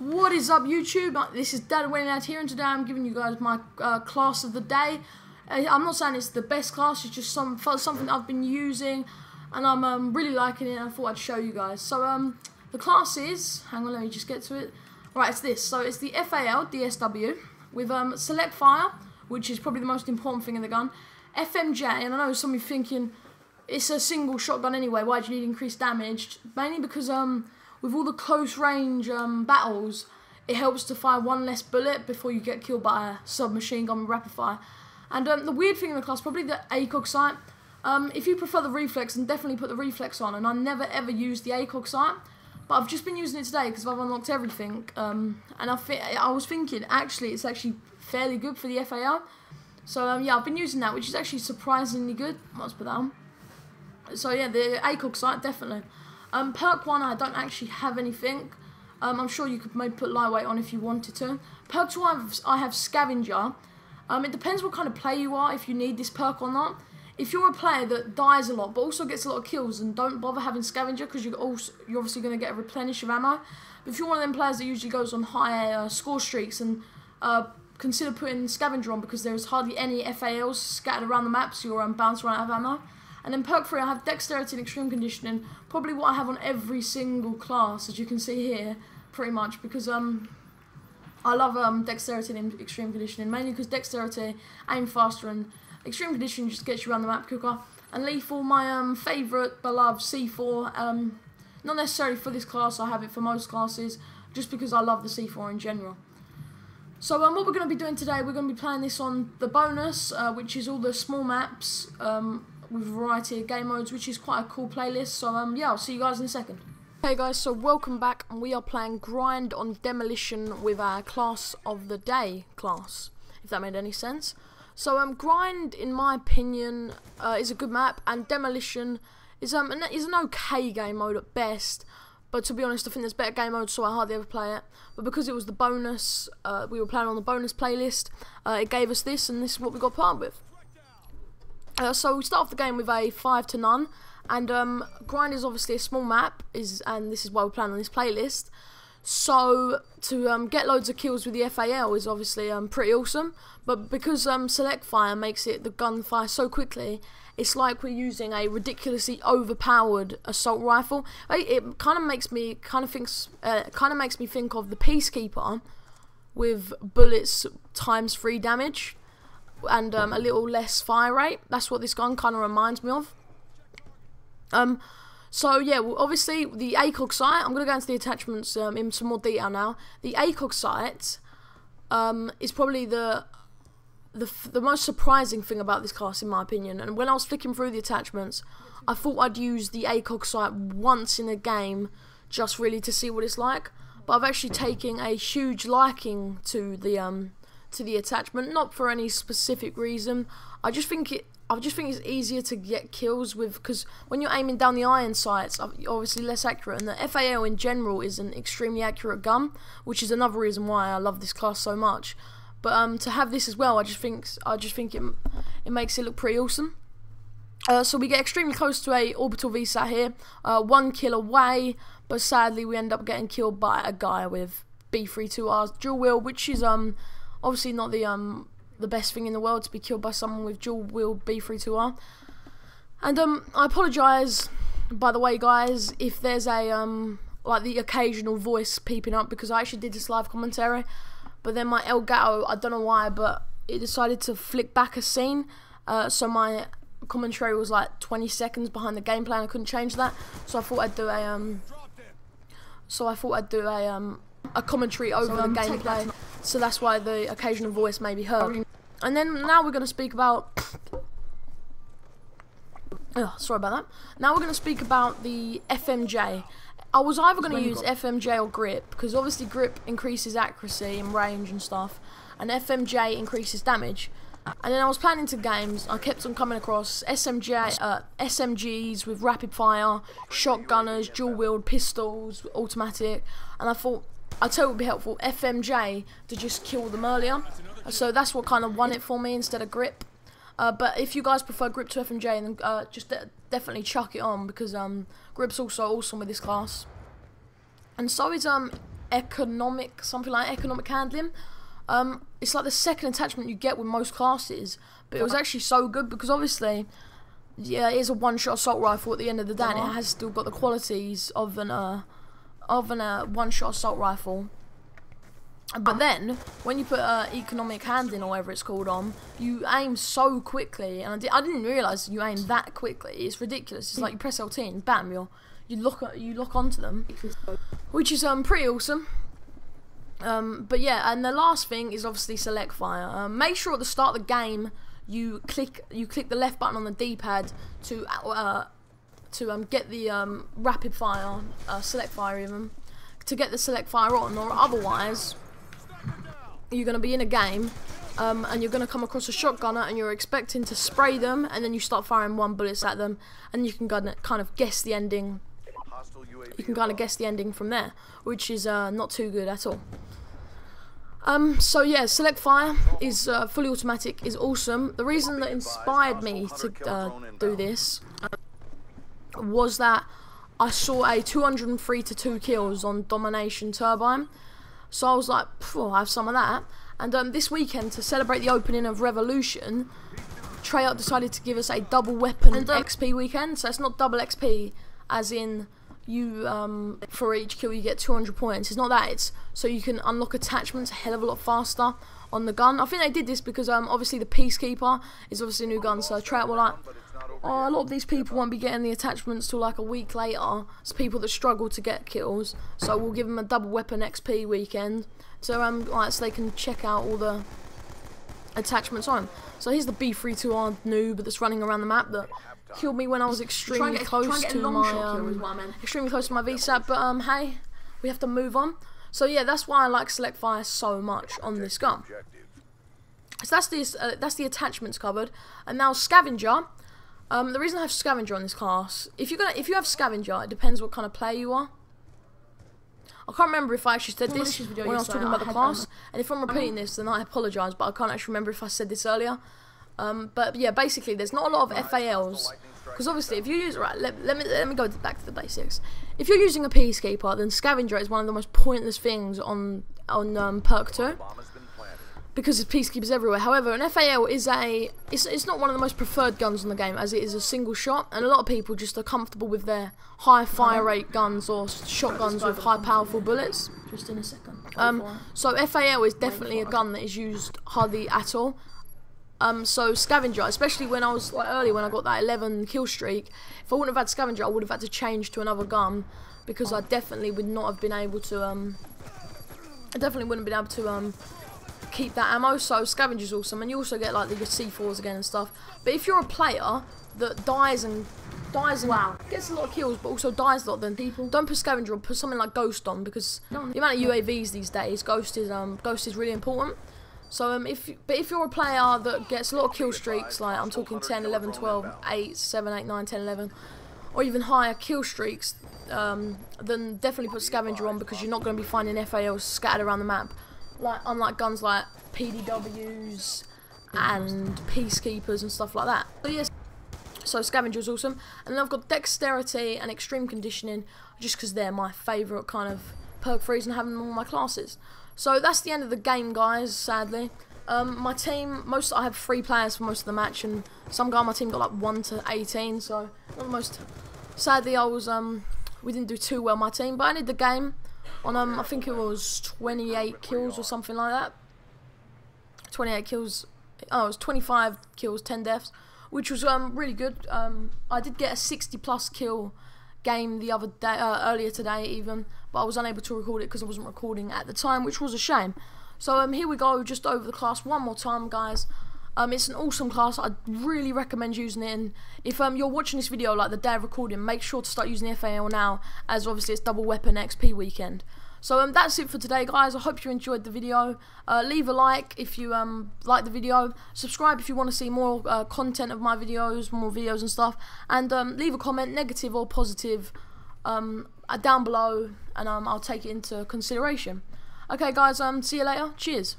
What is up, YouTube? This is Dad Winning Out here, and today I'm giving you guys my class of the day. I'm not saying it's the best class, it's just something I've been using, and I'm really liking it, and I thought I'd show you guys. So the class is, hang on, let me just get to it. Right, it's this. So it's the FAL DSW with Select Fire, which is probably the most important thing in the gun. FMJ, and I know some of you thinking it's a single shotgun anyway. Why do you need increased damage? Mainly because with all the close range battles, it helps to fire one less bullet before you get killed by a submachine gun with rapid fire. And the weird thing in the class, probably the ACOG sight. If you prefer the reflex, then definitely put the reflex on. And I never ever used the ACOG sight, but I've just been using it today because I've unlocked everything. And I was thinking, actually, it's actually fairly good for the FAL. So yeah, I've been using that, which is actually surprisingly good. Let's put that on. So yeah, the ACOG sight, definitely. Perk 1, I don't actually have anything. I'm sure you could maybe put lightweight on if you wanted to. Perk 2, I have scavenger. It depends what kind of player you are, if you need this perk or not. If you're a player that dies a lot, but also gets a lot of kills, and don't bother having scavenger, because you're obviously going to get a replenish of ammo. But if you're one of them players that usually goes on high score streaks, and consider putting scavenger on, because there's hardly any FALs scattered around the map, so you're bound to run out of ammo. And then perk 3, I have dexterity and extreme conditioning, probably what I have on every single class, as you can see here, pretty much, because I love dexterity and extreme conditioning, mainly because dexterity aim faster, and extreme conditioning just gets you around the map quicker. And lethal, my favourite, beloved C4, not necessarily for this class, I have it for most classes, just because I love the C4 in general. So what we're going to be doing today, we're going to be playing this on the bonus, which is all the small maps, with a variety of game modes, which is quite a cool playlist. So yeah, I'll see you guys in a second. Hey guys, so welcome back, and we are playing Grind on Demolition with our class of the day class, if that made any sense. So Grind, in my opinion, is a good map, and Demolition is an okay game mode at best. But to be honest, I think there's better game modes, so I hardly ever play it. But because it was the bonus, we were playing on the bonus playlist, it gave us this, and this is what we got put up with. So we start off the game with a 5 to none, and Grind is obviously a small map, and this is why we're playing on this playlist. So to get loads of kills with the FAL is obviously pretty awesome, but because Select Fire makes the gun fire so quickly, it's like we're using a ridiculously overpowered assault rifle. It kind of makes me think of the Peacekeeper with bullets ×3 damage. And a little less fire rate. That's what this gun kind of reminds me of. So yeah, well, obviously the ACOG sight, I'm going to go into the attachments in some more detail now. The ACOG sight is probably the most surprising thing about this class, in my opinion. And when I was flicking through the attachments, I thought I'd use the ACOG sight once in a game, just really to see what it's like. But I've actually taken a huge liking to the attachment, not for any specific reason. I just think it's easier to get kills with, because when you're aiming down the iron sights, obviously less accurate, and the FAL in general is an extremely accurate gun, which is another reason why I love this class so much. But to have this as well, I just think it makes it look pretty awesome. So we get extremely close to a orbital VSAT here, 1 kill away, but sadly we end up getting killed by a guy with B32R's dual wheel, which is obviously not the best thing in the world, to be killed by someone with dual wheel B32R. And I apologise, by the way, guys, if there's a like the occasional voice peeping up, because I actually did this live commentary, but then my Elgato, I don't know why, but it decided to flick back a scene, so my commentary was like 20 seconds behind the gameplay, and I couldn't change that. So I thought I'd do a commentary over the gameplay. So that's why the occasional voice may be heard. And then now we're going to speak about... sorry about that. Now we're going to speak about the FMJ. I was either going to use FMJ or grip, because obviously grip increases accuracy and range and stuff, and FMJ increases damage. And then I was planning into games, I kept on coming across SMGs with rapid fire, shotgunners, dual-wheeled pistols, automatic, and I thought, I'll tell you what would be helpful, FMJ, to just kill them earlier. So that's what kind of won it for me instead of grip. But if you guys prefer grip to FMJ, then just definitely chuck it on, because grip's also awesome with this class. And so is something like economic handling. It's like the second attachment you get with most classes, but it was actually so good because obviously, yeah, it is a one-shot assault rifle at the end of the day, and it has still got the qualities of an one-shot assault rifle. But then, when you put economic handling or whatever it's called on, you aim so quickly, and I didn't realise you aim that quickly. It's ridiculous. It's like you press LT and bam, you lock onto them, which is pretty awesome. But yeah, and the last thing is obviously select fire. Make sure at the start of the game you click the left button on the D-pad to get the rapid fire, select fire even, to get the select fire on, or otherwise you're going to be in a game and you're going to come across a shotgunner and you're expecting to spray them, and then you start firing one bullets at them, and you can kind of guess the ending. You can kind of guess the ending from there, which is not too good at all. So yeah, select fire is fully automatic is awesome. The reason that inspired me to do this was that I saw a 203 to 2 kills on Domination Turbine, so I was like, I'll have some of that. And this weekend, to celebrate the opening of Revolution, Treyarch decided to give us a double weapon XP weekend. So it's not double XP as in you for each kill you get 200 points. It's not that. It's so you can unlock attachments a hell of a lot faster on the gun. I think they did this because obviously the Peacekeeper is obviously a new gun, so Treyarch were like, oh, a lot of these people won't be getting the attachments till like a week later. It's people that struggle to get kills, so we'll give them a double weapon XP weekend, so so they can check out all the attachments on. So here's the B32R noob that's running around the map that killed me when I was extremely close to my VSAT. But hey, we have to move on. So yeah, that's why I like select fire so much on this gun. So that's the attachments covered, and now scavenger. The reason I have scavenger on this class, if you have scavenger, it depends what kind of player you are. I can't remember if I actually said this when I was talking about the class, and if I'm repeating this, then I apologise, but I can't actually remember if I said this earlier. But yeah, basically, there's not a lot of FALs, because obviously, if you use let me go back to the basics. If you're using a Peacekeeper, then scavenger is one of the most pointless things on perk 2. Because there's Peacekeepers everywhere. However, an FAL is it's not one of the most preferred guns in the game, as it is a single shot, and a lot of people just are comfortable with their high fire rate guns or shotguns with high powerful bullets. Just in a second. So FAL is definitely a gun that is used hardly at all. So scavenger, especially when I was like early when I got that 11 kill streak, if I wouldn't have had scavenger, I would have had to change to another gun, because I definitely would not have been able to keep that ammo. So scavenger's awesome, and you also get like the C4s again and stuff. But if you're a player that dies and gets a lot of kills but also dies a lot, then don't put scavenger on, put something like ghost on, because the amount of UAVs these days, ghost is really important. So if you're a player that gets a lot of kill streaks, like I'm talking 10, 11, 12, 8, 7, 8, 9, 10, 11, or even higher kill streaks, then definitely put scavenger on, because you're not going to be finding FALs scattered around the map. Like, unlike guns like PDWs and Peacekeepers and stuff like that. So yes, so scavenger is awesome. And then I've got dexterity and extreme conditioning, just because they're my favourite kind of perk freeze and having them in all my classes. So that's the end of the game, guys, sadly. My team, I have 3 players for most of the match, and some guy on my team got like 1 to 18, so not the most. Sadly, we didn't do too well, my team, but I ended the game on I think it was 28 kills or something like that. 28 kills. Oh, it was 25 kills, 10 deaths, which was really good. I did get a 60+ kill game the other day, earlier today even, but I was unable to record it because I wasn't recording at the time, which was a shame. So here we go, just over the class one more time, guys. It's an awesome class. I'd really recommend using it, and if you're watching this video like the day of recording, make sure to start using the FAL now, as obviously it's double weapon XP weekend. So that's it for today, guys. I hope you enjoyed the video. Leave a like if you like the video. Subscribe if you want to see more content of my videos, more videos and stuff. And leave a comment, negative or positive, down below, and I'll take it into consideration. Okay, guys. See you later. Cheers.